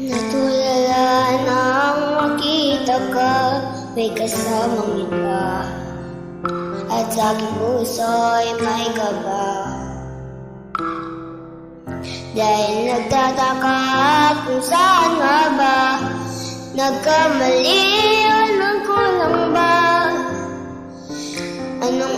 Natulala nang makita ka, may kasamang iba, at sa aking puso'y may kaba. Dahil nagtataka at kung saan nga ba nagkamali o nagkulang ba? Anong